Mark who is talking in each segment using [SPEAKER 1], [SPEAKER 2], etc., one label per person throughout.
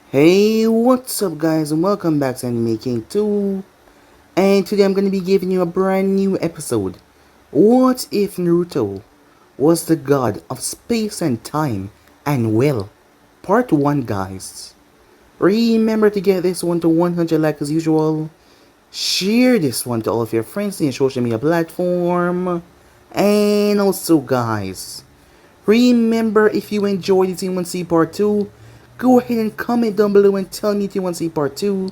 [SPEAKER 1] Hey, what's up guys and welcome back to Anime King 2. And today I'm going to be giving you a brand new episode. What if Naruto was the god of space and time and will? Part 1 guys. Remember to get this one to 100 likes as usual. Share this one to all of your friends in your social media platform. And also guys, remember, if you enjoyed it, you want to see part 2, go ahead and comment down below and tell me if you want to see part 2.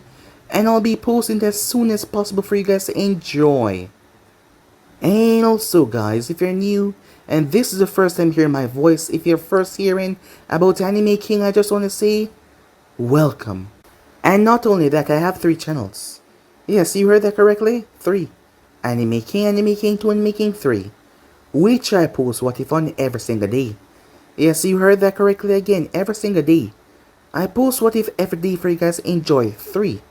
[SPEAKER 1] And I'll be posting it as soon as possible for you guys to enjoy. And also guys, if you're new and this is the first time hearing my voice, if you're first hearing about Anime King, I just want to say, welcome. And not only that, I have 3 channels. Yes, you heard that correctly, 3. Anime King 2, Anime King 3. Which I post What If on every single day. Yes, you heard that correctly again, every single day. I post What If every day for you guys to enjoy. 3.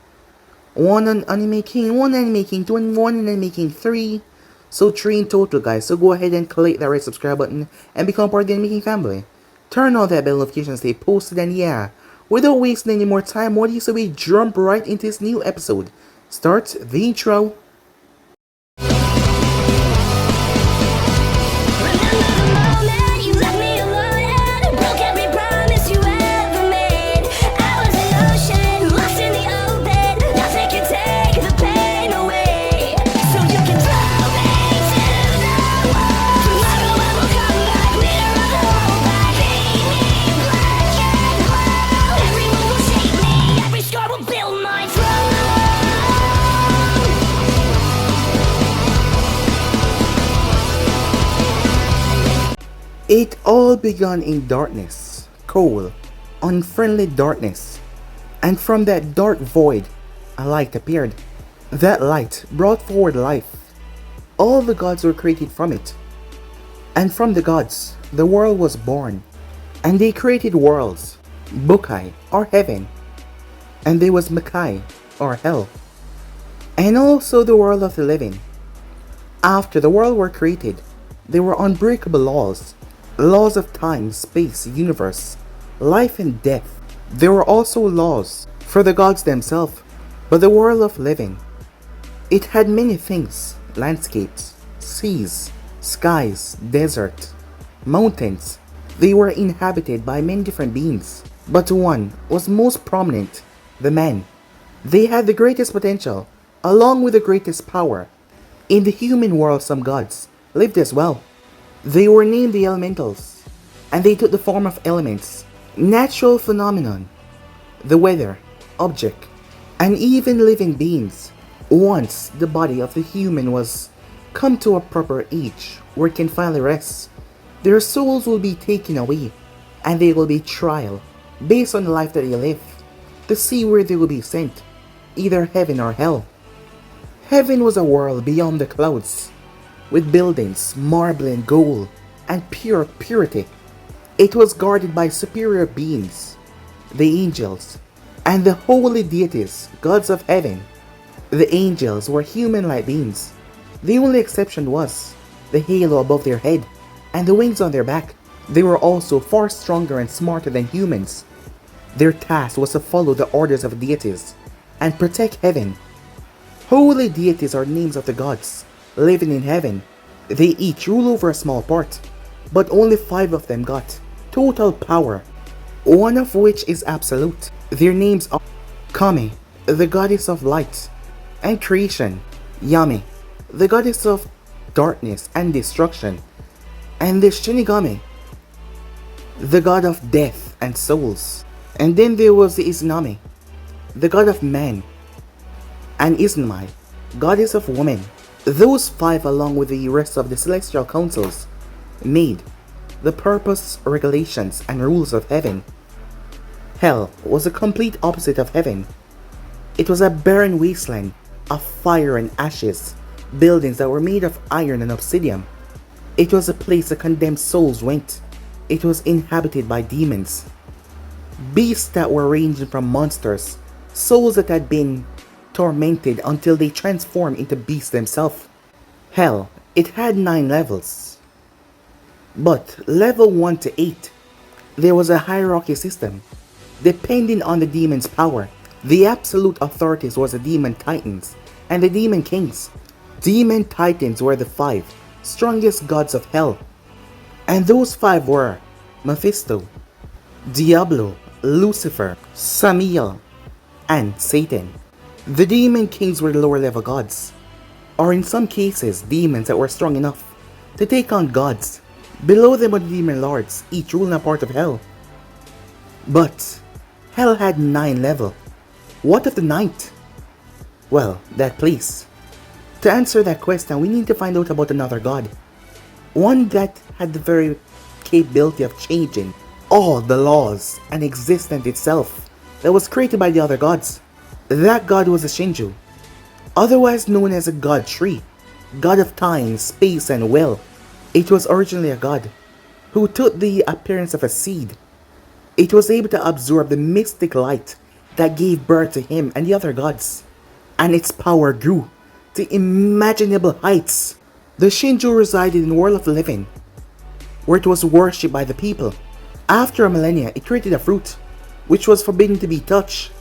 [SPEAKER 1] 1 on Anime King, 1 Anime King 2, and 1 Anime King 3. So 3 in total guys, so go ahead and click that red subscribe button and become part of the Anime King family. Turn on that bell notification, stay posted, and yeah, without wasting any more time, what do you say we jump right into this new episode? Start the intro. It all began in darkness, cold, unfriendly darkness, and from that dark void, a light appeared. That light brought forward life. All the gods were created from it. And from the gods, the world was born. And they created worlds, Bukai, or heaven. And there was Makai, or hell. And also the world of the living. After the world were created, there were unbreakable laws. Laws of time, space, universe, life and death. There were also laws for the gods themselves, but the world of living, it had many things: landscapes, seas, skies, desert, mountains. They were inhabited by many different beings, but one was most prominent: the men. They had the greatest potential, along with the greatest power. In the human world, some gods lived as well. They were named the elementals, and they took the form of elements, natural phenomenon, the weather, object, and even living beings. Once the body of the human was come to a proper age where it can finally rest, their souls will be taken away, and they will be trial based on the life that they live, to see where they will be sent, either heaven or hell. Heaven was a world beyond the clouds, with buildings, marble and gold, and pure purity. It was guarded by superior beings, the angels, and the holy deities, gods of heaven. The angels were human-like beings. The only exception was the halo above their head and the wings on their back. They were also far stronger and smarter than humans. Their task was to follow the orders of deities and protect heaven. Holy deities are names of the gods living in heaven. They each rule over a small part, but only 5 of them got total power, one of which is absolute. Their names are Kami, the goddess of light and creation, Yami, the goddess of darkness and destruction, and the Shinigami, the god of death and souls. And then there was the Izanami, the god of man, and Izanami, goddess of woman. Those 5, along with the rest of the celestial councils, made the purpose, regulations, and rules of heaven. Hell was the complete opposite of heaven. It was a barren wasteland of fire and ashes, buildings that were made of iron and obsidian. It was a place the condemned souls went. It was inhabited by demons, beasts that were ranging from monsters, souls that had been tormented until they transformed into beasts themselves. Hell, it had 9 levels. But level 1 to 8, there was a hierarchy system. depending on the demon's power. The absolute authorities was the demon titans and the demon kings. Demon titans were the 5 strongest gods of hell, and those 5 were Mephisto, Diablo, Lucifer, Samiel, and Satan. The demon kings were the lower level gods, or in some cases demons that were strong enough to take on gods. Below them were the demon lords, each ruling a part of hell. But hell had 9 levels. What of the 9th? Well, that place. To answer that question, we need to find out about another god. One that had the very capability of changing all the laws and existence itself that was created by the other gods. That god was a Shinju, otherwise known as a god tree, god of time, space, and will. It was originally a god who took the appearance of a seed. It was able to absorb the mystic light that gave birth to him and the other gods, and its power grew to unimaginable heights. The Shinju resided in the world of the living, where it was worshipped by the people. After a millennia, it created a fruit, which was forbidden to be touched.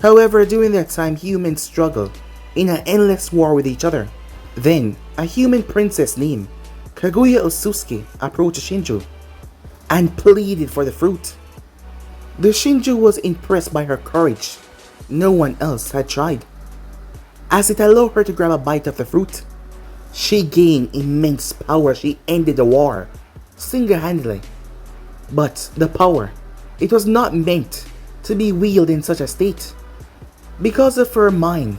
[SPEAKER 1] However, during that time, humans struggled in an endless war with each other. Then, a human princess named Kaguya Osusuke approached Shinju and pleaded for the fruit. The Shinju was impressed by her courage. No one else had tried, as it allowed her to grab a bite of the fruit. She gained immense power. She ended the war single-handedly. But the power, it was not meant to be wielded in such a state. Because of her mind,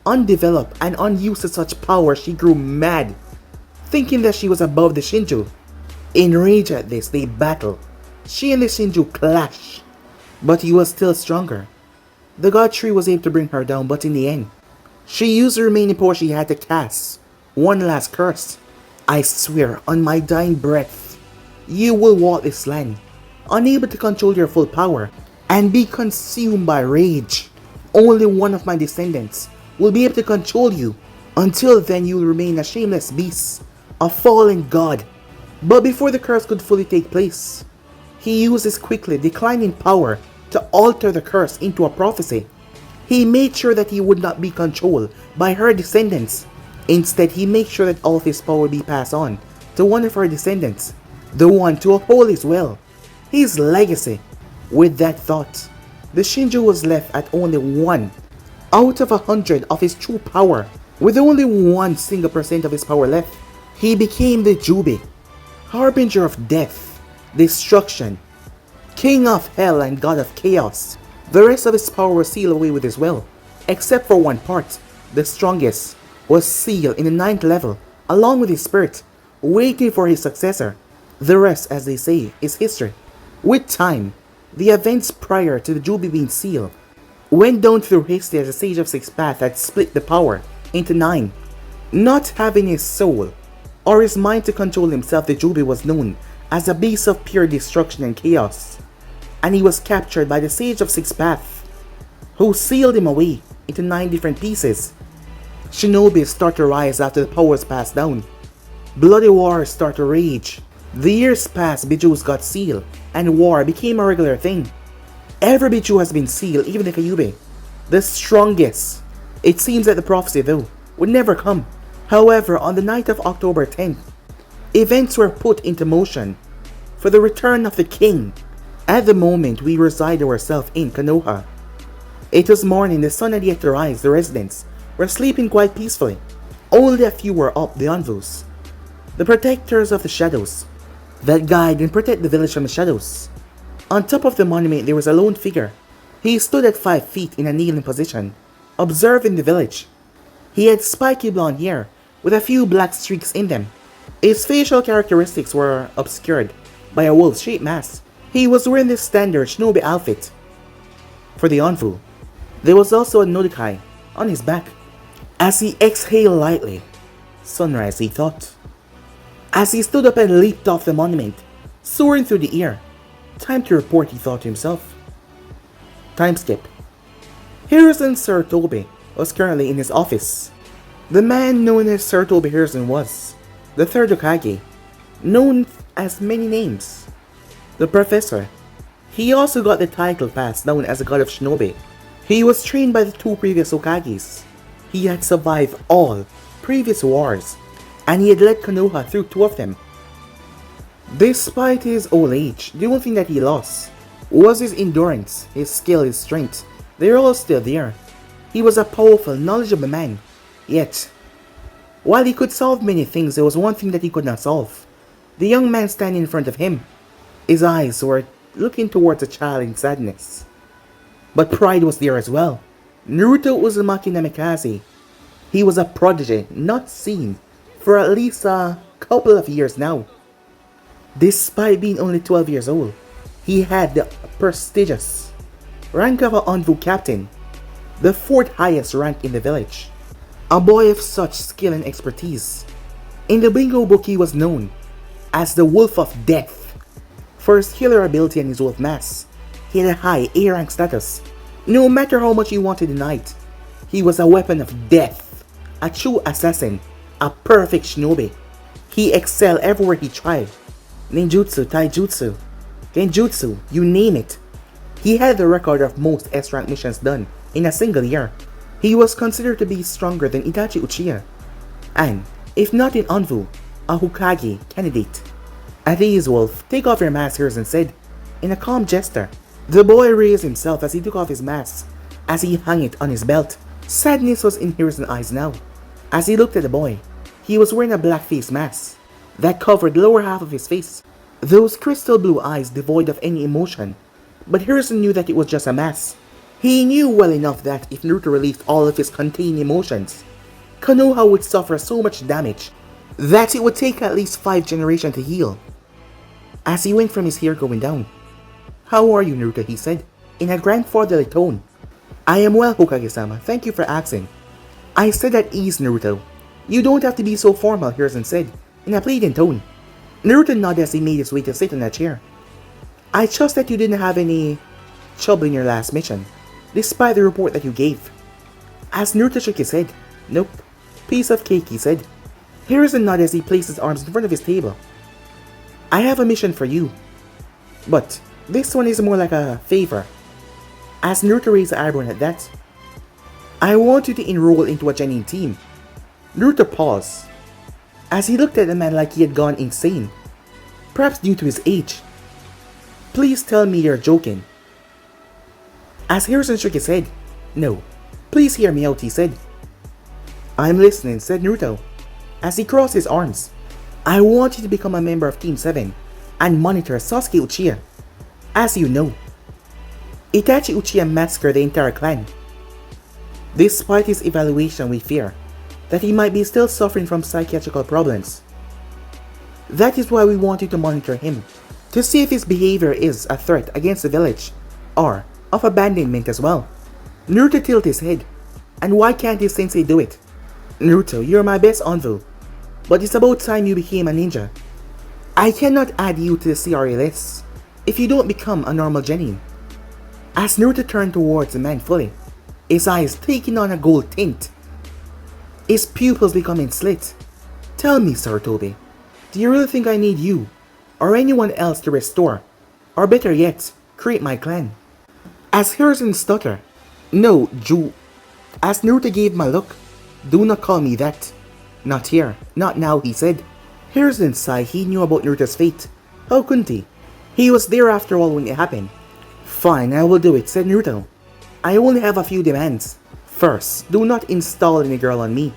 [SPEAKER 1] undeveloped and unused to such power, she grew mad, thinking that she was above the Shinju. Enraged at this, they battled. She and the Shinju clashed, but he was still stronger. The god tree was able to bring her down, but in the end, she used the remaining power she had to cast one last curse. I swear on my dying breath, you will walk this land, unable to control your full power, and be consumed by rage. Only one of my descendants will be able to control you. Until then, you will remain a shameless beast, a fallen god. But before the curse could fully take place, he used his quickly declining power to alter the curse into a prophecy. He made sure that he would not be controlled by her descendants. Instead, he made sure that all of his power would be passed on to one of her descendants, the one to uphold his will, his legacy. With that thought, the Shinju was left at only 1 out of 100 of his true power. With only 1% of his power left, he became the Jubi, harbinger of death, destruction, king of hell and god of chaos. The rest of his power was sealed away with his will, except for one part. The strongest was sealed in the 9th level, along with his spirit, waiting for his successor. The rest, as they say, is history. With time, the events prior to the Jubi being sealed went down through history as the Sage of Six Paths had split the power into 9. Not having his soul or his mind to control himself, the Jubi was known as a beast of pure destruction and chaos, and he was captured by the Sage of Six Paths, who sealed him away into 9 different pieces. Shinobis start to rise after the powers passed down. Bloody wars start to rage. The years passed, Bijus got sealed, and war became a regular thing. Every Biju has been sealed, even the Kyuubi, the strongest. It seems that the prophecy, though, would never come. However, on the night of October 10th, events were put into motion for the return of the king. At the moment, we reside ourselves in Konoha. It was morning, the sun had yet to rise, the residents were sleeping quite peacefully. Only a few were up, the Anvus, the protectors of the shadows, that guide and protect the village from the shadows. On top of the monument there was a lone figure. He stood at 5 feet in a kneeling position, observing the village. He had spiky blonde hair with a few black streaks in them. His facial characteristics were obscured by a wolf-shaped mask. He was wearing the standard shinobi outfit for the Anvu. There was also a Nodokai on his back. As he exhaled lightly, sunrise, he thought. As he stood up and leaped off the monument, soaring through the air. Time to report, he thought to himself. Time skip. Hiruzen Sarutobi was currently in his office. The man known as Sarutobi Hiruzen was the 3rd Hokage, known as many names. The professor. He also got the title passed down as a god of shinobi. He was trained by the two previous Hokages. He had survived all previous wars, and he had led Konoha through two of them. Despite his old age, the only thing that he lost was his endurance, his skill, his strength. They were all still there. He was a powerful, knowledgeable man. Yet, while he could solve many things, there was one thing that he could not solve. The young man standing in front of him. His eyes were looking towards a child in sadness. But pride was there as well. Naruto Uzumaki Namikaze. He was a prodigy, not seen for at least a couple of years now. Despite being only 12 years old, he had the prestigious rank of an Anvu captain, the fourth highest rank in the village. A boy of such skill and expertise. In the bingo book he was known as the Wolf of Death. For his healer ability and his wolf mask, he had a high A rank status. No matter how much he wanted to deny it, he was a weapon of death, a true assassin, a perfect shinobi. He excelled everywhere he tried. Ninjutsu, taijutsu, genjutsu, you name it. He had the record of most S-rank missions done in a single year. He was considered to be stronger than Itachi Uchiha, and, if not in Anvu, a Hokage candidate. At ease, Wolf, take off your mask, Hiruzen said, in a calm gesture. The boy raised himself as he took off his mask, as he hung it on his belt. Sadness was in Hiruzen's eyes now. As he looked at the boy, he was wearing a black face mask that covered the lower half of his face. Those crystal blue eyes devoid of any emotion. But Hiruzen knew that it was just a mask. He knew well enough that if Naruto released all of his contained emotions, Konoha would suffer so much damage that it would take at least 5 generations to heal. As he went from his hair going down, "How are you, Naruto?" he said, in a grandfatherly tone. "I am well, Hokage-sama, thank you for asking." "I said at ease, Naruto. You don't have to be so formal," Hiruzen said, in a pleading tone. Naruto nodded as he made his way to sit in a chair. "I trust that you didn't have any trouble in your last mission, despite the report that you gave." As Naruto shook his head, "Nope. Piece of cake," he said. Hiruzen nodded as he placed his arms in front of his table. "I have a mission for you, but this one is more like a favor." As Naruto raised an eyebrow at that, "I want you to enroll into a genin team." Naruto paused, as he looked at the man like he had gone insane, perhaps due to his age. "Please tell me you're joking." As Hiruzen shook his head, "No, please hear me out," he said. "I'm listening," said Naruto, as he crossed his arms. "I want you to become a member of Team 7 and monitor Sasuke Uchiha. As you know, Itachi Uchiha massacred the entire clan. Despite his evaluation, we fear that he might be still suffering from psychiatrical problems. That is why we want you to monitor him, to see if his behavior is a threat against the village, or of abandonment as well." Naruto tilted his head. "And why can't his sensei do it?" "Naruto, you're my best Anvu, but it's about time you became a ninja. I cannot add you to the CRA list if you don't become a normal genin." As Naruto turned towards the man fully, his eyes taking on a gold tint, his pupils becoming slit. "Tell me, Sarutobi, do you really think I need you, or anyone else to restore, or better yet, create my clan?" As Hiruzen stuttered, "No, As Naruto gave him a look, "Do not call me that. Not here, not now," he said. Hiruzen sighed. He knew about Naruto's fate. How couldn't he? He was there after all when it happened. "Fine, I will do it," said Naruto. "I only have a few demands. First, do not install any girl on me.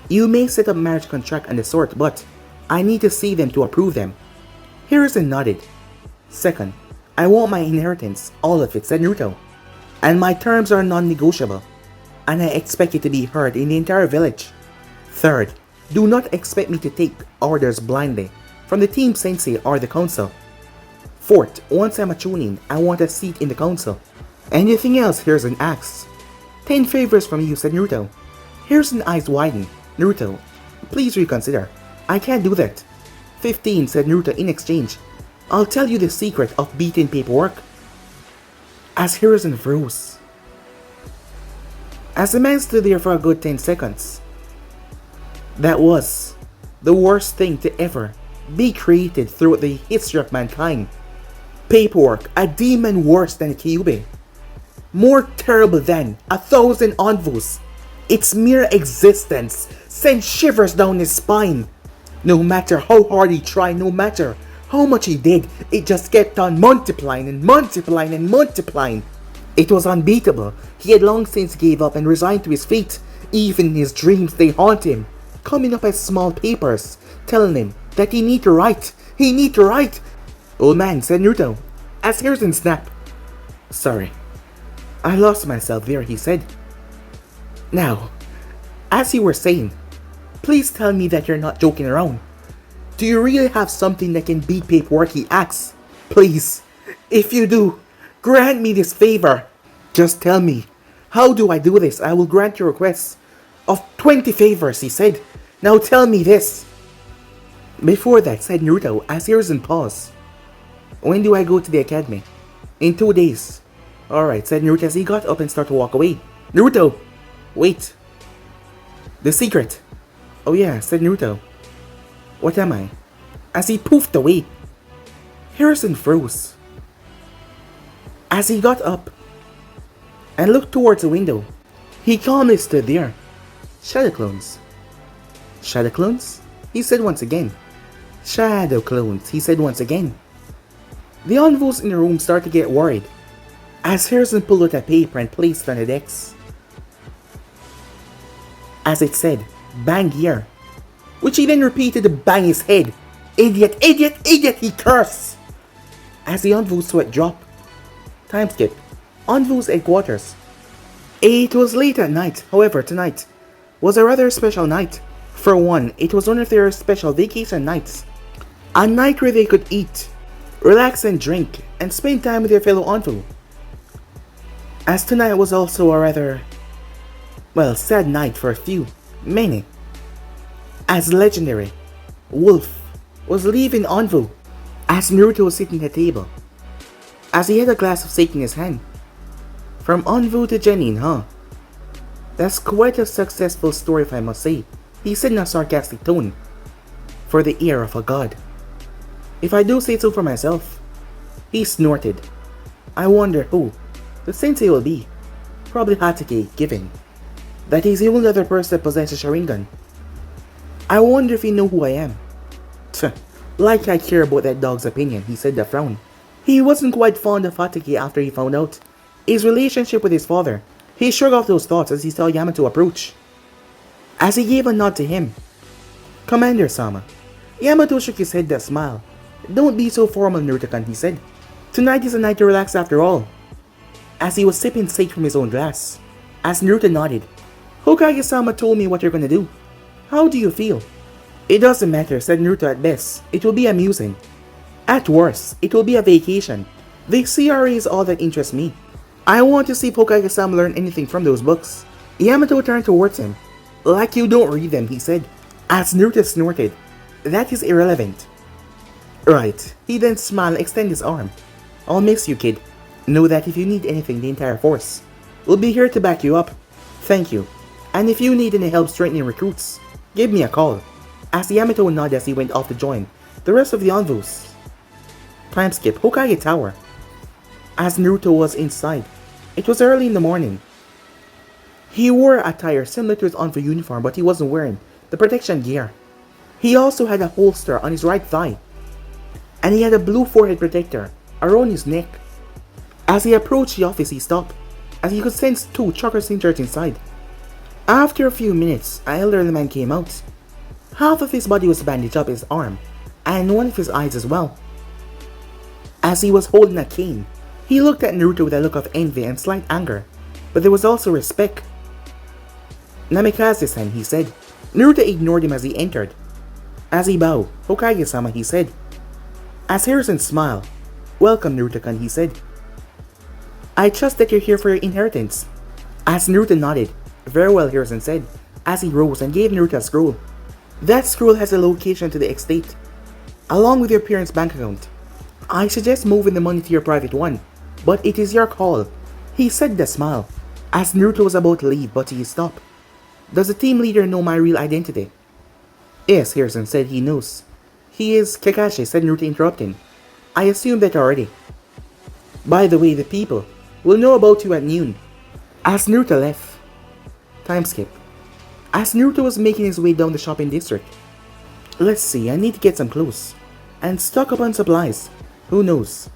[SPEAKER 1] You may set up marriage contract and the sort, but I need to see them to approve them." Hiruzen nodded. "Second, I want my inheritance, all of it," said Naruto. "And my terms are non-negotiable, and I expect it to be heard in the entire village. Third, do not expect me to take orders blindly from the team sensei or the council. Fourth, once I'm a chunin, I want a seat in the council." "Anything else?" Hiruzen asked. 10 favors from you," said Naruto. Hiruzen's eyes widened. "Naruto, please reconsider. I can't do that." 15, said Naruto in exchange. "I'll tell you the secret of beating paperwork." As Hiruzen froze. As the man stood there for a good 10 seconds. That was the worst thing to ever be created throughout the history of mankind. Paperwork, a demon worse than a Kyuubi. More terrible than 1,000 envos. Its mere existence sent shivers down his spine. No matter how hard he tried, no matter how much he did, it just kept on multiplying and multiplying and multiplying. It was unbeatable. He had long since gave up and resigned to his fate. Even in his dreams they haunt him, coming up as small papers, telling him that he need to write. He need to write. Old man, said Naruto, as Hiruzen snapped. Sorry, I lost myself there, he said. Now, as you were saying, please tell me that you're not joking around. Do you really have something that can beat paperwork, he asks. Please, if you do, grant me this favor. Just tell me, how do I do this? I will grant your request of 20 favors, he said. Now tell me this. Before that, said Naruto, as Hiruzen paused. When do I go to the academy? In 2 days. Alright, said Naruto as he got up and started to walk away. Naruto! Wait. The secret. Oh yeah, said Naruto. What am I? As he poofed away. Hiruzen froze. As he got up and looked towards the window, he calmly stood there. Shadow clones. Shadow clones? He said once again. Shadow clones, he said once again. The envoys in the room started to get worried as Hiruzen pulled out a paper and placed it on the desk. As it said, bang here, which he then repeated to bang his head. Idiot, idiot, idiot, he cursed. As the envoys saw it drop. Time skip. Envoys headquarters. It was late at night, however tonight was a rather special night. For one, it was one of their special vacation nights. A night where they could eat, relax and drink, and spend time with their fellow envoy. As tonight was also a rather, well, sad night for a few, many. As legendary, Wolf was leaving envoy as Naruto was sitting at the table. As he had a glass of sake in his hand. From envoy to Genin, huh? That's quite a successful story if I must say, he said in a sarcastic tone. For the ear of a god. If I do say so for myself. He snorted. I wonder who the sensei will be. Probably Hatake, given that he's the only other person that possesses Sharingan. I wonder if he know who I am. Tch, like I care about that dog's opinion, he said with a frown. He wasn't quite fond of Hatake after he found out his relationship with his father. He shrugged off those thoughts as he saw Yamato approach. As he gave a nod to him. Commander-sama. Yamato shook his head with a smile. Don't be so formal, Naruto-kun, he said. Tonight is a night to relax after all. As he was sipping sake from his own glass. As Naruto nodded. Hokage-sama told me what you're gonna do. How do you feel? It doesn't matter, said Naruto at best. It will be amusing. At worst, it will be a vacation. The CRA is all that interests me. I want to see if Hokage-sama learn anything from those books. Yamato turned towards him. Like you don't read them, he said. As Naruto snorted. That is irrelevant. Right. He then smiled and extended his arm. I'll miss you, kid. Know that if you need anything, the entire force will be here to back you up. Thank you. And if you need any help strengthening recruits, give me a call. As Yamato nodded as he went off to join the rest of the envoys. Time skip. Hokage Tower. As Naruto was inside, it was early in the morning. He wore attire similar to his envoy uniform, but he wasn't wearing the protection gear. He also had a holster on his right thigh, and he had a blue forehead protector around his neck. As he approached the office, he stopped, as he could sense two chakra singers inside. After a few minutes, an elderly man came out. Half of his body was bandaged up his arm, and one of his eyes as well. As he was holding a cane, he looked at Naruto with a look of envy and slight anger, but there was also respect. Namikaze-san, he said. Naruto ignored him as he entered. As he bowed, Hokage-sama, he said. As Hiruzen smiled, welcome, Naruto-kun, he said. I trust that you're here for your inheritance. As Naruto nodded, very well, Hiruzen said, as he rose and gave Naruto a scroll. That scroll has a location to the estate, along with your parents' bank account. I suggest moving the money to your private one, but it is your call, he said with a smile, as Naruto was about to leave, but he stopped. Does the team leader know my real identity? Yes, Hiruzen said he knows. He is Kakashi, said Naruto interrupting. I assume that already. By the way, the people will know about you at noon. As Naruto left, time skip. As Naruto was making his way down the shopping district. Let's see, I need to get some clothes. And stock up on supplies. Who knows?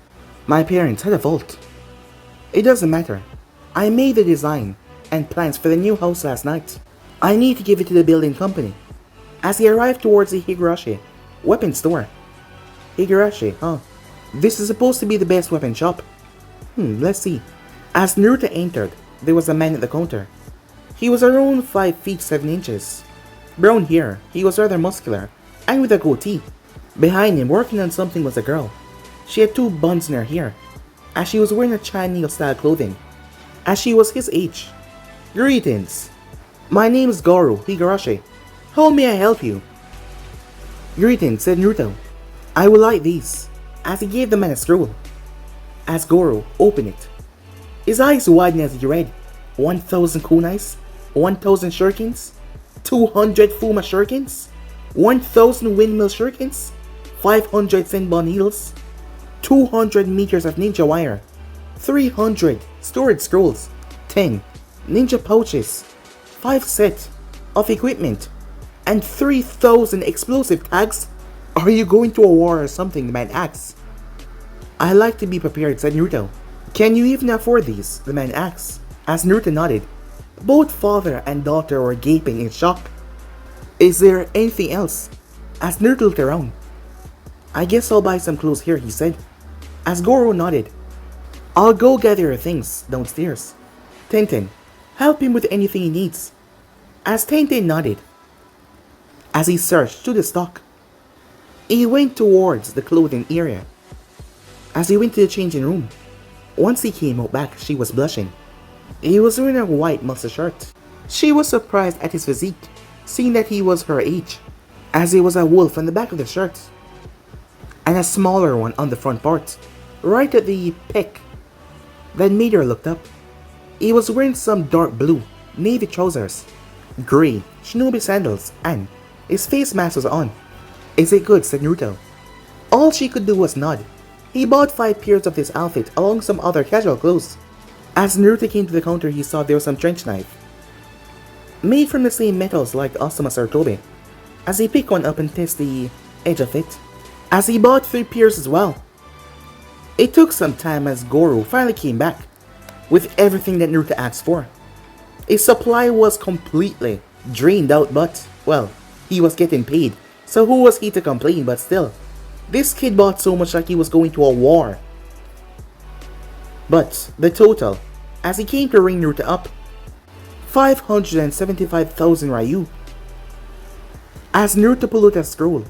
[SPEAKER 1] My parents had a vault. It doesn't matter. I made the design and plans for the new house last night. I need to give it to the building company. As he arrived towards the Higurashi weapon store. Higurashi, huh? This is supposed to be the best weapon shop. Let's see. As Naruto entered, there was a man at the counter. He was around 5 feet 7 inches. Brown hair, he was rather muscular, and with a goatee. Behind him, working on something, was a girl. She had 2 buns in her hair, as she was wearing a Chinese style clothing, as she was his age. Greetings. My name is Goro Higurashi. How may I help you? Greetings, said Naruto. I would like these, as he gave the man a scroll. As Goro opened it, his eyes widened as he read 1,000 kunais, 1,000 shurikens, 200 Fuma shurikens, 1,000 windmill shurikens, 500 Senbon needles, 200 meters of ninja wire, 300 storage scrolls, 10 ninja pouches, 5 sets of equipment, and 3,000 explosive tags. Are you going to a war or something? The man asks. I like to be prepared, said Naruto. Can you even afford these? The man asks. As Naruto nodded, both father and daughter were gaping in shock. Is there anything else? As Naruto looked around. I guess I'll buy some clothes here, he said. As Goro nodded. I'll go gather your things downstairs. Tenten, help him with anything he needs. As Tenten nodded. As he searched through the stock, he went towards the clothing area. As he went to the changing room, once he came out back, she was blushing. He was wearing a white muscle shirt. She was surprised at his physique, seeing that he was her age, as he was a wolf on the back of the shirt, and a smaller one on the front part, right at the pec. That made her look up. He was wearing some dark blue, navy trousers, grey, shinobi sandals, and his face mask was on. Is it good? Said Naruto. All she could do was nod. He bought 5 pairs of this outfit along some other casual clothes. As Naruto came to the counter, he saw there was some trench knife, made from the same metals like Asuma Sartobi. As he picked one up and tested the edge of it. As he bought 3 pairs as well. It took some time as Goro finally came back with everything that Naruto asked for. His supply was completely drained out, but, well, he was getting paid, so who was he to complain? But still, this kid bought so much like he was going to a war. But the total, as he came to ring Naruto up, 575,000 Ryu. As Naruto pulled out a scroll,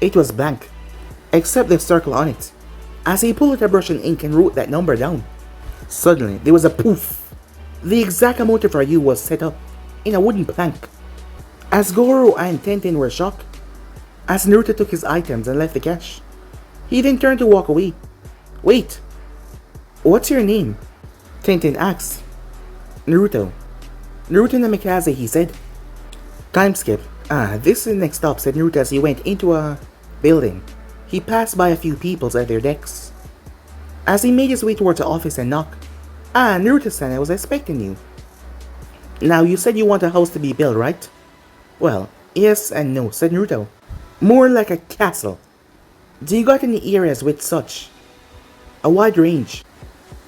[SPEAKER 1] it was blank, except the circle on it. As he pulled out a brush and ink and wrote that number down, suddenly there was a poof. The exact amount of Ryu was set up in a wooden plank. As Goro and Tenten were shocked, as Naruto took his items and left the cash, he then turned to walk away. Wait, what's your name? Tenten asked. Naruto. Naruto Namikaze, he said. Time skip. This is the next stop, said Naruto as he went into a building. He passed by a few people at their desks. As he made his way towards the office and knocked. Naruto-san, I was expecting you. Now, you said you want a house to be built, right? Well, yes and no, said Naruto. More like a castle. Do you got any areas with such a wide range?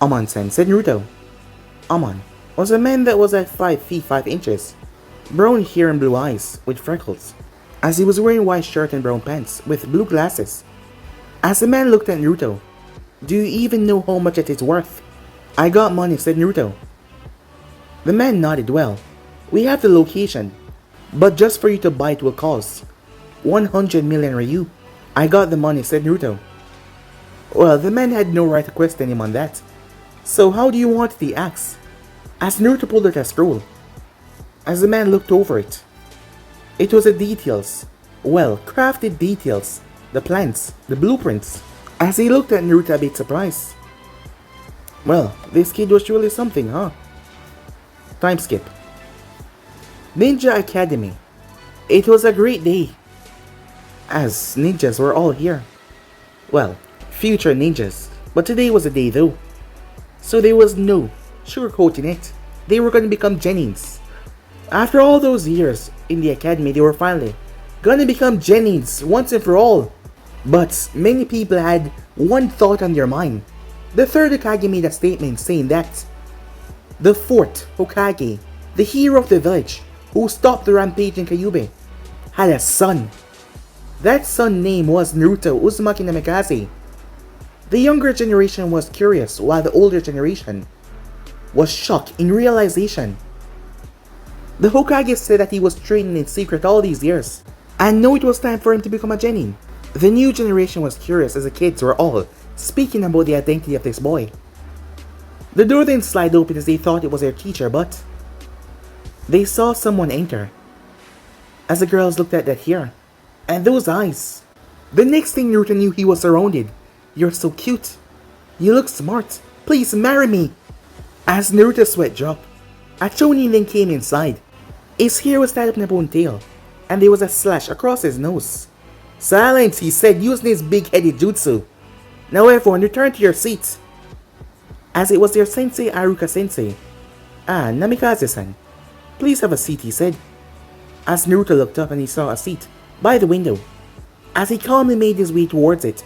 [SPEAKER 1] Amon-san, said Naruto. Amon was a man that was at 5 feet 5 inches. Brown hair and blue eyes with freckles. As he was wearing white shirt and brown pants with blue glasses. As the man looked at Naruto, do you even know how much it is worth? I got money, said Naruto. The man nodded. Well, we have the location, but just for you to buy it will cost 100 million Ryu. I got the money, said Naruto. Well, the man had no right to question him on that. So how do you want the axe? As Naruto pulled out a scroll. As the man looked over it, it was the details, well, crafted details, the plans, the blueprints. As he looked at Naruto a bit surprised. Well, this kid was surely something, huh? Time skip. Ninja Academy. It was a great day, as ninjas were all here. Well, future ninjas, but today was a day though. So there was no sugarcoating it. They were gonna become Jennings. After all those years in the academy, they were finally gonna become Jennings once and for all. But many people had one thought on their mind. The third Hokage made a statement saying that the fourth Hokage, the hero of the village who stopped the rampage in Kyubey, had a son. That son's name was Naruto Uzumaki Namikaze. The younger generation was curious while the older generation was shocked in realization. The Hokage said that he was training in secret all these years and knew it was time for him to become a genin. The new generation was curious as the kids were all speaking about the identity of this boy. The door then slid open as they thought it was their teacher, but they saw someone enter. As the girls looked at that hair and those eyes, the next thing Naruto knew, he was surrounded. "You're so cute. You look smart. Please marry me." As Naruto's sweat dropped, a Chunin then came inside. His hair was tied up in a ponytail, and there was a slash across his nose. "Silence," he said, using his big-headed jutsu. "Now everyone, return to your seats." As it was their sensei, Aruka Sensei. "Ah, Namikaze-san, please have a seat," he said. As Naruto looked up and he saw a seat by the window. As he calmly made his way towards it,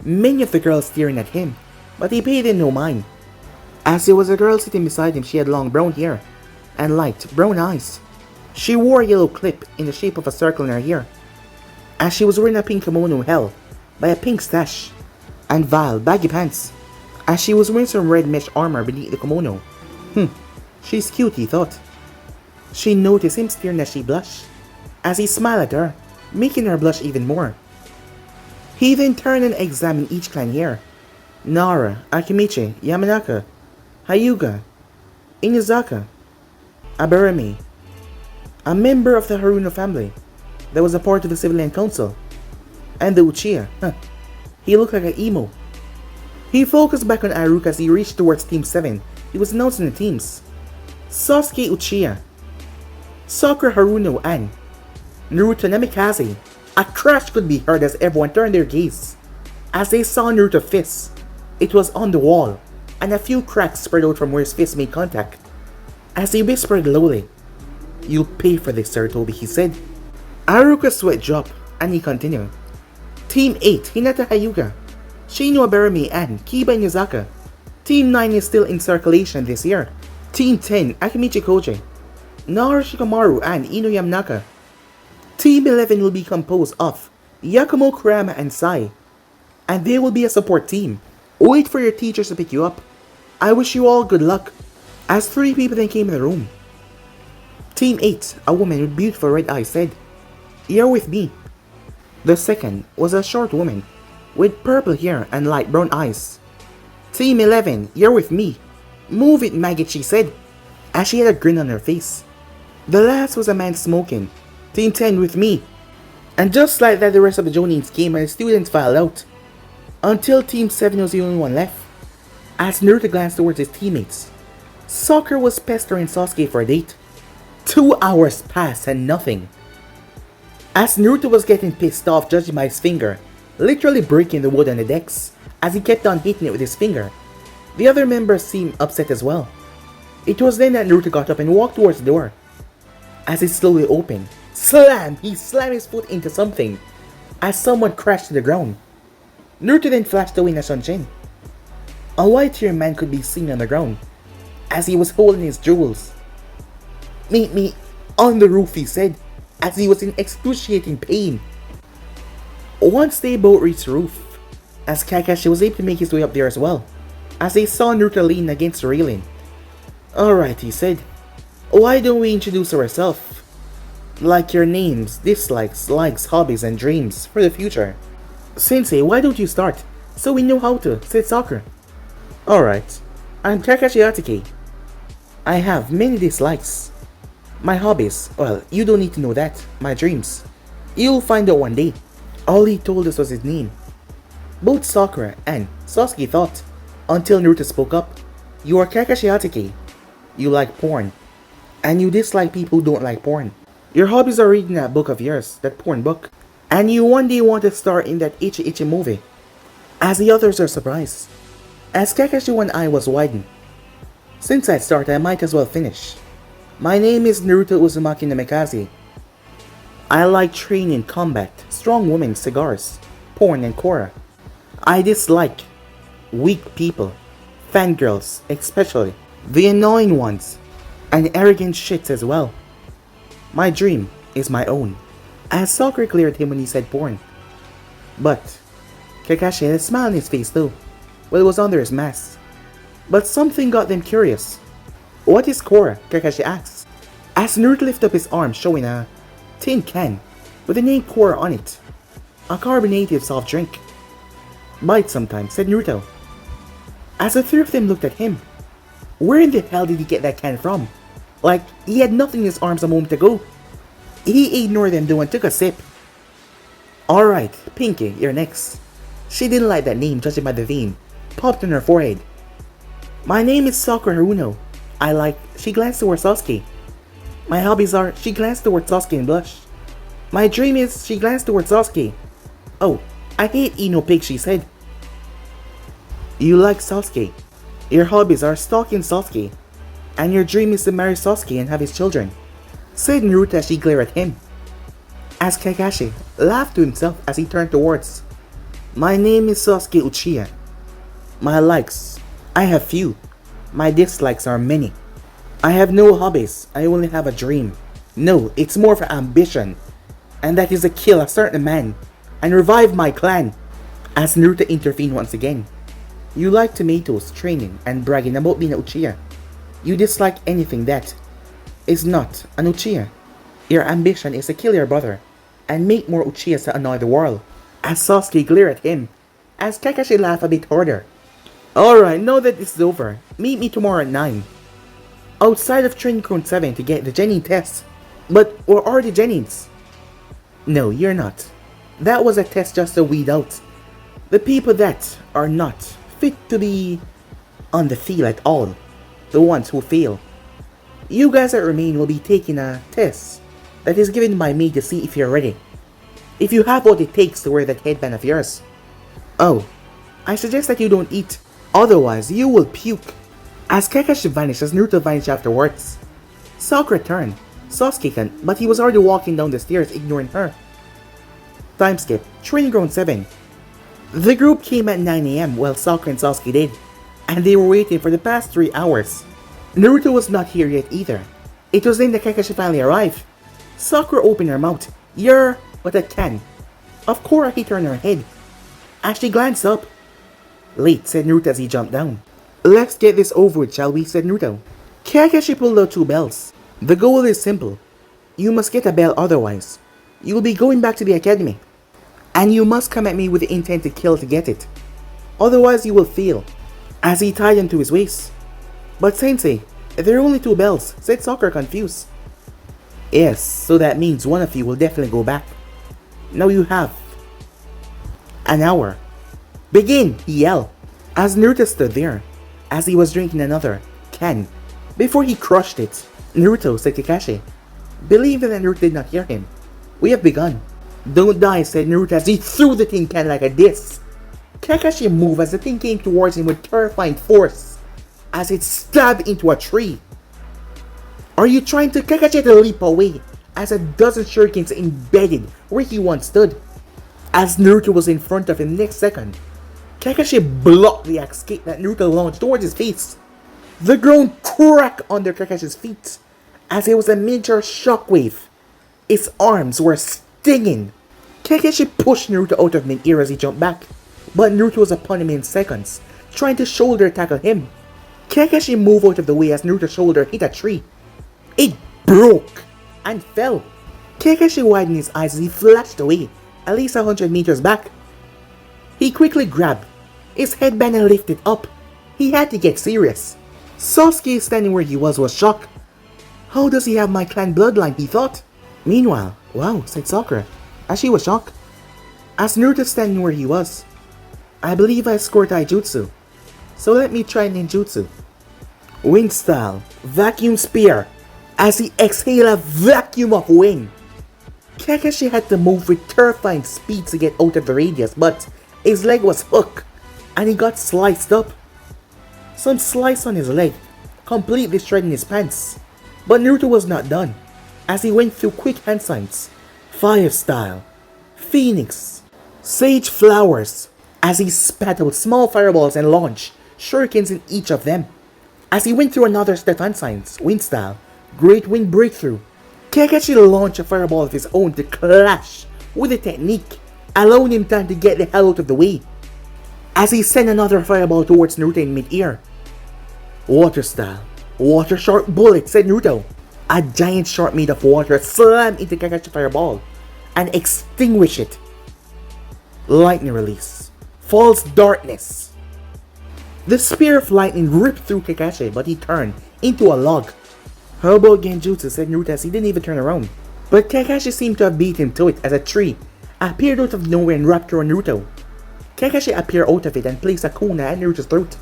[SPEAKER 1] many of the girls staring at him, but he paid them no mind. As there was a girl sitting beside him, she had long brown hair and light brown eyes. She wore a yellow clip in the shape of a circle in her hair. As she was wearing a pink kimono held by a pink sash and vile baggy pants. As she was wearing some red mesh armor beneath the kimono. She's cute, he thought. She noticed him staring as she blushed, as he smiled at her, making her blush even more. He then turned and examined each clan here. Nara, Akimichi, Yamanaka, Hyuga, Inuzaka, Aburame, a member of the Haruno family that was a part of the civilian council, and the Uchiha. He looked like an emo. He focused back on Aruka as he reached towards Team 7. He was announcing the teams. Sasuke Uchiha, Sakura Haruno, and Naruto Namikaze. A crash could be heard as everyone turned their gaze. As they saw Naruto's fist, it was on the wall, and a few cracks spread out from where his fist made contact. As he whispered lowly, "You'll pay for this, Sarutobi," he said. Aruka's sweat dropped, and he continued. Team 8, Hinata Hyuga, Shino Aburame, and Kiba Inuzaka. Team 9 is still in circulation this year. Team 10, Akimichi Koji, Naru Shikamaru, and Ino Yamanaka. Team 11 will be composed of Yakumo, Kurama, and Sai, and they will be a support team. Wait for your teachers to pick you up. I wish you all good luck. As 3 people then came in the room. Team 8, a woman with beautiful red eyes, said, "You're with me." The second was a short woman with purple hair and light brown eyes. Team 11, "You're with me." "Move it, maggot," she said, as she had a grin on her face. The last was a man smoking. Team 10, "With me." And just like that, the rest of the Jonins came and the students filed out, until Team 7 was the only one left. As Naruto glanced towards his teammates, Sakura was pestering Sasuke for a date. 2 hours passed and nothing. As Naruto was getting pissed off, judging by his finger, literally breaking the wood on the decks, as he kept on hitting it with his finger, the other members seemed upset as well. It was then that Naruto got up and walked towards the door. As it slowly opened, slam! He slammed his foot into something, as someone crashed to the ground. Naruto then flashed away in a Shanshin. A white-haired man could be seen on the ground, as he was holding his jewels. "Meet me on the roof," he said, as he was in excruciating pain. Once they both reached the roof, as Kakashi was able to make his way up there as well, as they saw Naruto lean against the railing. "Alright," he said, "why don't we introduce ourselves? Like your names, dislikes, likes, hobbies, and dreams for the future." "Sensei, why don't you start, so we know how to," said Sakura. "Alright, I'm Kakashi Atake. I have many dislikes. My hobbies, well, you don't need to know that. My dreams, you'll find out one day." All he told us was his name. Both Sakura and Sasuke thought, until Naruto spoke up. "You are Kakashi Atake. You like porn. And you dislike people who don't like porn. Your hobbies are reading that book of yours, that porn book. And you one day want to star in that Ichi Ichi movie." As the others are surprised, as Kakashi one eye was widened, Since I started, I might as well finish. My name is Naruto Uzumaki Namikaze. I like training, combat, strong women, cigars, porn, and Korra. I dislike weak people, fangirls especially, the annoying ones, and arrogant shits as well. My dream is my own. As Sakura glared at him when he said porn. But Kakashi had a smile on his face though. Well, it was under his mask. But something got them curious. What is Korra? Kakashi asked. As Naruto lifted up his arm showing a tin can with the name Korra on it. A carbonated soft drink. Bite sometime, said Naruto. As the three of them looked at him. Where in the hell did he get that can from? Like, he had nothing in his arms a moment ago. He ignored them though and took a sip. Alright, Pinky, you're next. She didn't like that name judging by the vein popped on her forehead. My name is Sakura Haruno. She glanced towards Sasuke. My hobbies are, she glanced towards Sasuke and blushed. My dream is, she glanced towards Sasuke. Oh, I hate Ino Pig, she said. You like Sasuke. Your hobbies are stalking Sasuke. And your dream is to marry Sasuke and have his children, said Naruto as she glared at him. As Kakashi laughed to himself as he turned towards. My name is Sasuke Uchiha. My likes, I have few. My dislikes are many. I have no hobbies, I only have a dream. No, it's more for ambition. And that is to kill a certain man and revive my clan. As Naruto intervened once again. You like tomatoes, training, and bragging about being an Uchiha. You dislike anything that is not an Uchiha. Your ambition is to kill your brother and make more Uchihas to annoy the world. As Sasuke glared at him, as Kakashi laughed a bit harder. Alright, now that this is over, meet me tomorrow at 9. Outside of Training Ground 7 to get the Genin test. But where are the Genins? No, you're not. That was a test just to weed out the people that are not fit to be on the field at all. The ones who fail. You guys that remain will be taking a test that is given by me to see if you're ready. If you have what it takes to wear that headband of yours. Oh, I suggest that you don't eat, otherwise you will puke. As Kakashi vanished as Naruto vanished afterwards. Sakura turned, Sasuke but he was already walking down the stairs ignoring her. Time skip, Training Ground 7. The group came at 9 AM while Sakura and Sasuke did, and they were waiting for the past 3 hours. Naruto was not here yet either. It was then that Kakashi finally arrived. Sakura opened her mouth. You're but a can. Of Korra he turned her head. As she glanced up. Late, said Naruto as he jumped down. Let's get this over with, shall we, said Naruto. Kakashi pulled out 2 bells. The goal is simple. You must get a bell, otherwise you will be going back to the academy. And you must come at me with the intent to kill to get it. Otherwise you will fail. As he tied them to his waist. But Sensei, there are only 2 bells, said Sakura confused. Yes, so that means one of you will definitely go back. Now you have an hour. Begin, he yelled. As Naruto stood there, as he was drinking another can, before he crushed it. Naruto, said Kakashi. Believing that Naruto did not hear him. We have begun. Don't die, said Naruto as he threw the tin can like a disc. Kakashi moved as the thing came towards him with terrifying force, as it stabbed into a tree. Are you trying to? Kakashi had to leap away, as a dozen shurikens embedded where he once stood. As Naruto was in front of him the next second, Kakashi blocked the escape that Naruto launched towards his face. The ground cracked under Kakashi's feet, as it was a miniature shockwave. Its arms were stinging. Kakashi pushed Naruto out of mid-air as he jumped back, but Naruto was upon him in seconds, trying to shoulder tackle him. Kakashi moved out of the way as Naruto's shoulder hit a tree. It broke and fell. Kakashi widened his eyes as he flashed away, at least 100 meters back. He quickly grabbed his headband and lifted up. He had to get serious. Sasuke, standing where he was shocked. How does he have my clan bloodline, he thought. Meanwhile, wow, said Sakura, as she was shocked. As Naruto standing where he was. I believe I scored taijutsu, so let me try ninjutsu. Wind style, vacuum spear. As he exhaled a vacuum of wind. Kakashi had to move with terrifying speed to get out of the radius, but his leg was hooked, and he got sliced up. Some slice on his leg, completely shredding his pants. But Naruto was not done, as he went through quick hand signs, fire style, phoenix, sage flowers, as he spat out small fireballs and launched shurikens in each of them. As he went through another step hand signs, wind style, great wind breakthrough, Kakashi launched a fireball of his own to clash with the technique, allowing him time to get the hell out of the way. As he sent another fireball towards Naruto in mid-air. Water style, water shark bullet, said Naruto. A giant shark made of water slammed into Kakashi's fireball and extinguished it. Lightning release, false darkness. The spear of lightning ripped through Kakashi, but he turned into a log. How about Genjutsu, said Naruto as he didn't even turn around. But Kakashi seemed to have beat him to it as a tree appeared out of nowhere and wrapped around Naruto. Kakashi appeared out of it and placed a kunai at Naruto's throat.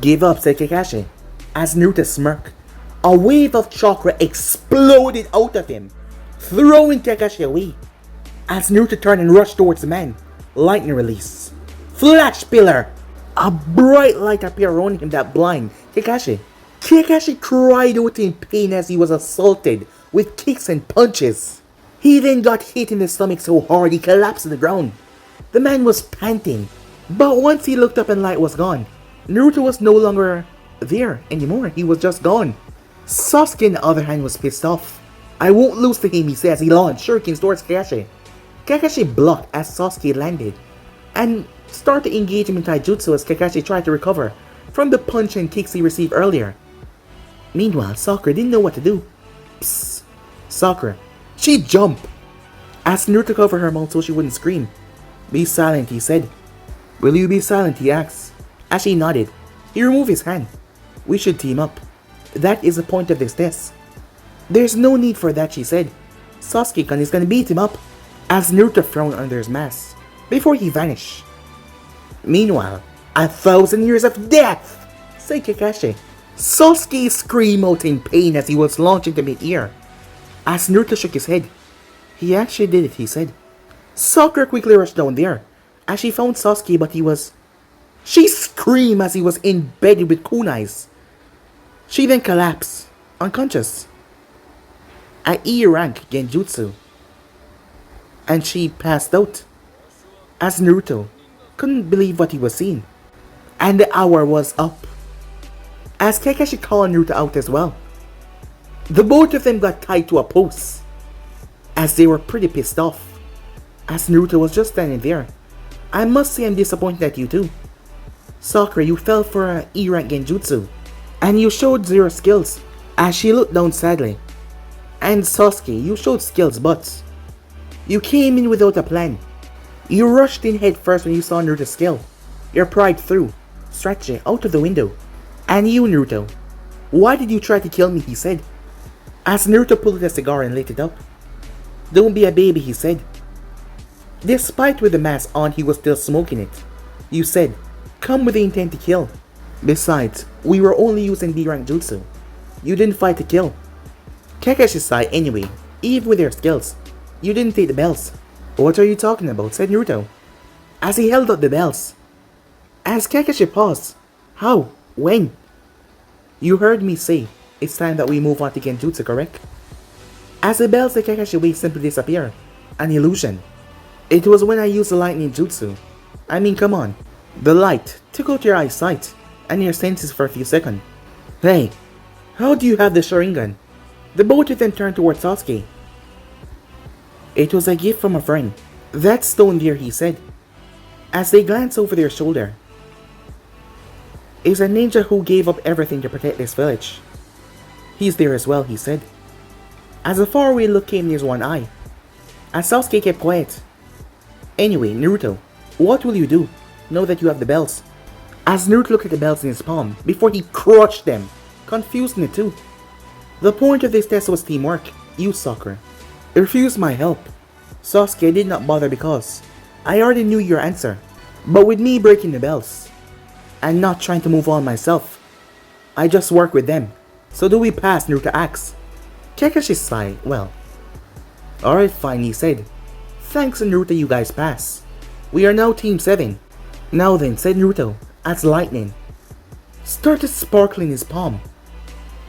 [SPEAKER 1] Give up, said Kakashi, as Naruto smirked. A wave of chakra exploded out of him, throwing Kakashi away. As Naruto turned and rushed towards the man, lightning release. Flash pillar! A bright light appeared around him that blinded Kakashi. Kakashi cried out in pain as he was assaulted with kicks and punches. He then got hit in the stomach so hard he collapsed to the ground. The man was panting, but once he looked up and light was gone, Naruto was no longer there anymore, he was just gone. Sasuke on the other hand was pissed off. I won't lose to him, he said as he launched shurikens towards Kakashi. Kakashi blocked as Sasuke landed, and started to engage him in taijutsu as Kakashi tried to recover from the punch and kicks he received earlier. Meanwhile, Sakura didn't know what to do. Psst. Sakura. She jumped. Asked Naruto to cover her mouth so she wouldn't scream. Be silent, he said. Will you be silent, he asked. As she nodded, he removed his hand. We should team up. That is the point of this test. There's no need for that, she said. Sasuke-kun is gonna beat him up. As Naruto frowned under his mask, before he vanished. Meanwhile, 1,000 years of death, said Kakashi. Sasuke screamed out in pain as he was launched into mid-air. As Naruto shook his head, he actually did it, he said. Sakura quickly rushed down there, as she found Sasuke, but he was... She screamed as he was embedded with kunais. She then collapsed, unconscious. At E rank Genjutsu. And she passed out. As Naruto couldn't believe what he was seeing. And the hour was up. As Kakashi called Naruto out as well. The both of them got tied to a post, as they were pretty pissed off. As Naruto was just standing there. I must say I'm disappointed at you too. Sakura, you fell for a E rank Genjutsu, and you showed zero skills. As she looked down sadly. And Sasuke, you showed skills, but you came in without a plan. You rushed in head first when you saw Naruto's skill. Your pride threw strategy out of the window. And you, Naruto, why did you try to kill me, he said. As Naruto pulled out a cigar and lit it up. Don't be a baby, he said. Despite with the mask on, he was still smoking it. You said, come with the intent to kill. Besides, we were only using B-rank jutsu. You didn't fight to kill. Kakashi's side anyway, even with their skills. You didn't take the bells. What are you talking about, said Naruto, as he held up the bells. As Kakashi paused. How? When? You heard me say, it's time that we move on to Genjutsu, correct? As the bells that Kakashi waved simply disappeared. An illusion. It was when I used the lightning jutsu. I mean, come on. The light took out your eyesight and your senses for a few seconds. Hey, how do you have the Sharingan? The both of them turned towards Sasuke. It was a gift from a friend. That stone there, he said, as they glanced over their shoulder. Is a ninja who gave up everything to protect this village. He's there as well, he said. As a faraway look came near his one eye, as Sasuke kept quiet. Anyway, Naruto, what will you do, now that you have the bells? As Naruto looked at the bells in his palm, before he crushed them, confused in the two. The point of this test was teamwork. You, Sakura, refused my help. Sasuke did not bother because I already knew your answer. But with me breaking the bells, and not trying to move on myself, I just work with them. So do we pass, Naruto asked. Kakashi sighed. Well, alright fine, he said. Thanks Naruto, you guys pass. We are now team 7. Now then, said Naruto, as lightning started sparkling his palm.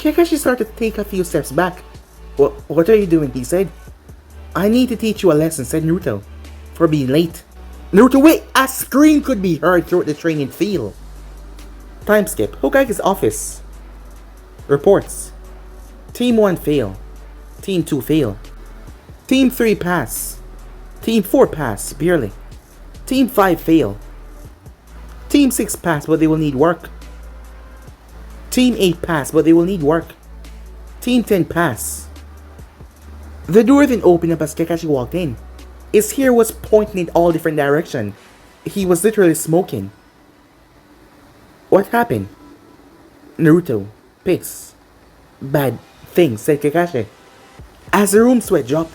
[SPEAKER 1] Kakashi started to take a few steps back. What are you doing? He said. I need to teach you a lesson, said Naruto, for being late. Naruto, wait! A scream could be heard throughout the training field. Time skip. Hokage's office. Reports. Team 1 fail. Team 2 fail. Team 3 pass. Team 4 pass, barely. Team 5 fail. Team 6 pass, but they will need work. Team 8 pass, but they will need work. Team 10 pass. The door then opened up as Kakashi walked in. His hair was pointing in all different directions. He was literally smoking. What happened? Naruto, piss. Bad thing, said Kakashi. As the room sweat dropped.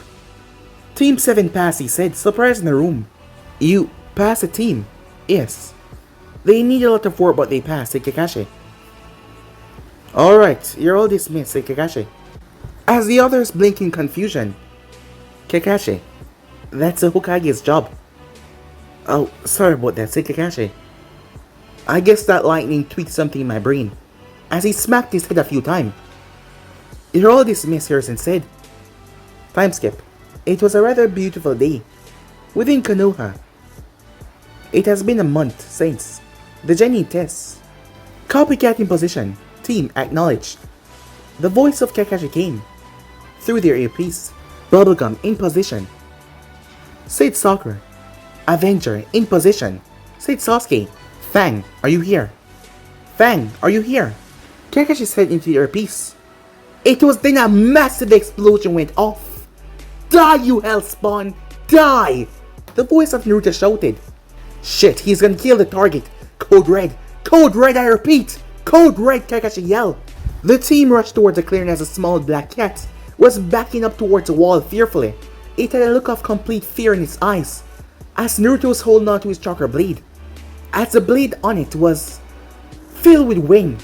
[SPEAKER 1] Team 7 pass, he said, surprised in the room. You pass a team? Yes. They need a lot of work, but they passed, said Kakashi. Alright, you're all dismissed, said Kakashi. As the others blinked in confusion. Kakashi, that's a Hokage's job. Oh, sorry about that, said Kakashi. I guess that lightning tweaked something in my brain, as he smacked his head a few times. You're all dismissed, Harrison said. Time skip. It was a rather beautiful day within Konoha. It has been a month since the Genin test. Copycat in position. Team acknowledged. The voice of Kakashi came through their earpiece. Bubblegum in position, said Sakura. Avenger in position, said Sasuke. Fang, are you here? Fang, are you here? Kakashi said into the earpiece. It was then a massive explosion went off. Die, you hellspawn! Die! The voice of Naruto shouted. Shit, he's gonna kill the target. Code red! Code red, I repeat! Code red, Kakashi yelled. The team rushed towards the clearing as a small black cat was backing up towards the wall fearfully. It had a look of complete fear in its eyes, as Naruto was holding on to his chakra blade, as the blade on it was filled with wing.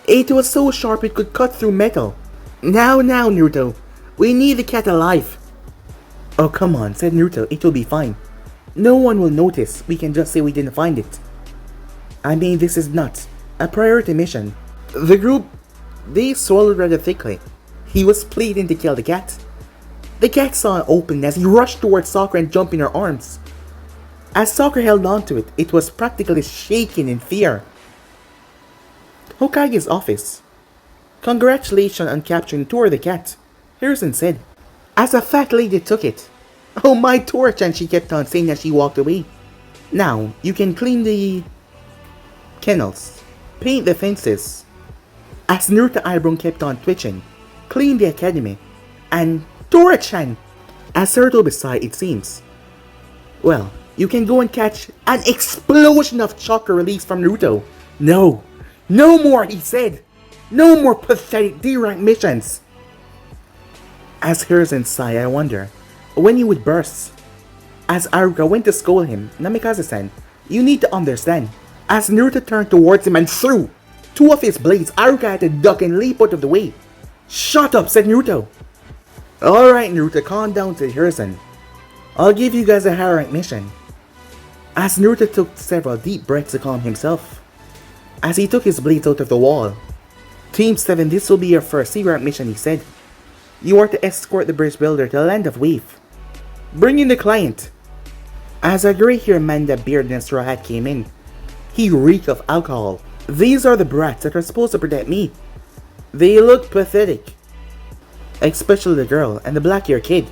[SPEAKER 1] It was so sharp it could cut through metal. Now, Naruto, we need the cat alive. Oh, come on, said Naruto, it will be fine. No one will notice, we can just say we didn't find it. I mean, this is not a priority mission. The group, they swallowed rather thickly. He was pleading to kill the cat. The cat saw it open as he rushed towards Sakura and jumped in her arms. As Sakura held on to it, it was practically shaking in fear. Hokage's office. Congratulations on capturing Tora the cat, Harrison said, as a fat lady took it. Oh, my Tora-chan, she kept on saying as she walked away. Now, you can clean the kennels, paint the fences. As Naruto eyebrow kept on twitching, clean the academy, and Tora-chan, as Naruto beside it seems. Well, you can go and catch an explosion of chakra released from Naruto. No more, he said. No more pathetic D-rank missions. As Harrison sighed, I wonder when he would burst. As Aruka went to scold him, Namikaze-san, you need to understand. As Naruto turned towards him and threw two of his blades, Aruka had to duck and leap out of the way. Shut up, said Naruto. Alright, Naruto, calm down, said Harrison. I'll give you guys a higher rank mission. As Naruto took several deep breaths to calm himself, as he took his blades out of the wall. Team 7, this will be your first C-rank mission, he said. You are to escort the bridge builder to the land of Wave. Bring in the client. As a grey-haired man that beard and straw hat came in, he reeked of alcohol. These are the brats that are supposed to protect me. They look pathetic. Especially the girl and the black-haired kid,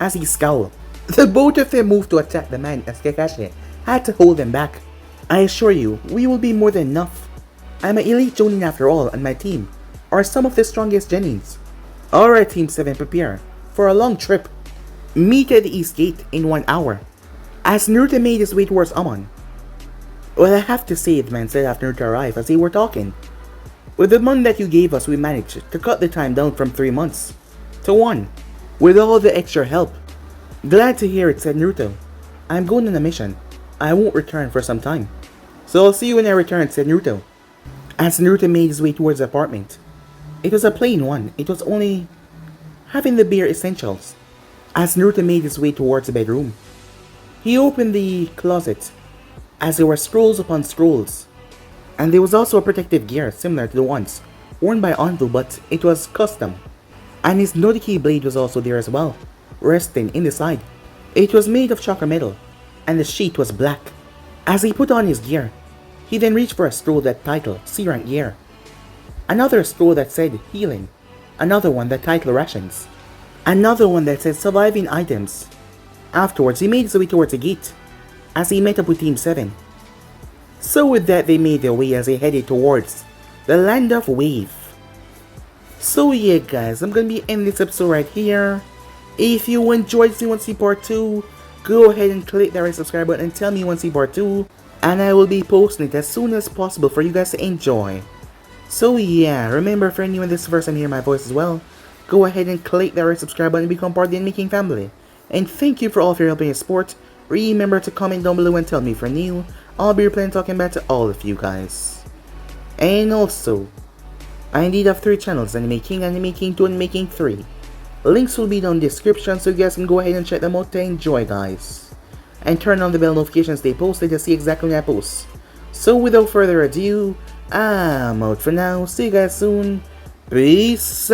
[SPEAKER 1] as he scowled. The both of them moved to attack the man as Kakashi had to hold them back. I assure you, we will be more than enough. I'm an elite Jonin after all, and my team are some of the strongest Genins. Alright, Team 7, prepare for a long trip. Meet at the East Gate in 1 hour. As Naruto made his way towards Amon. Well, I have to say, the man said after Naruto arrived as they were talking. With the money that you gave us, we managed to cut the time down from 3 months to 1. With all the extra help. Glad to hear it, said Naruto. I'm going on a mission. I won't return for some time. So I'll see you when I return, said Naruto. As Naruto made his way towards the apartment. It was a plain one. It was only having the bare essentials. As Naruto made his way towards the bedroom, he opened the closet as there were scrolls upon scrolls. And there was also a protective gear similar to the ones worn by Anvil, but it was custom. And his Nodiki blade was also there as well, resting in the side. It was made of chakra metal, and the sheet was black. As he put on his gear, he then reached for a scroll that titled C-Rank Gear. Another scroll that said Healing. Another one that titled Rations. Another one that said Surviving Items. Afterwards, he made his way towards the gate, as he met up with Team 7. So with that, they made their way as they headed towards the Land of Wave. So yeah guys, I'm gonna be ending this episode right here. If you enjoyed seeing want to see part 2, go ahead and click that red subscribe button and tell me you want to see part 2. And I will be posting it as soon as possible for you guys to enjoy. So yeah, remember if you're new in this first time hearing my voice as well, go ahead and click that red subscribe button and become part of the Anime King family. And thank you for all of your help and support. Remember to comment down below and tell me if you're new. I'll be replying talking back to all of you guys. And also, I indeed have 3 channels, Anime King 2, Anime King 3. Links will be down in the description so you guys can go ahead and check them out to enjoy guys. And turn on the bell notifications they posted to see exactly when I post. So without further ado, I'm out for now. See you guys soon. Peace.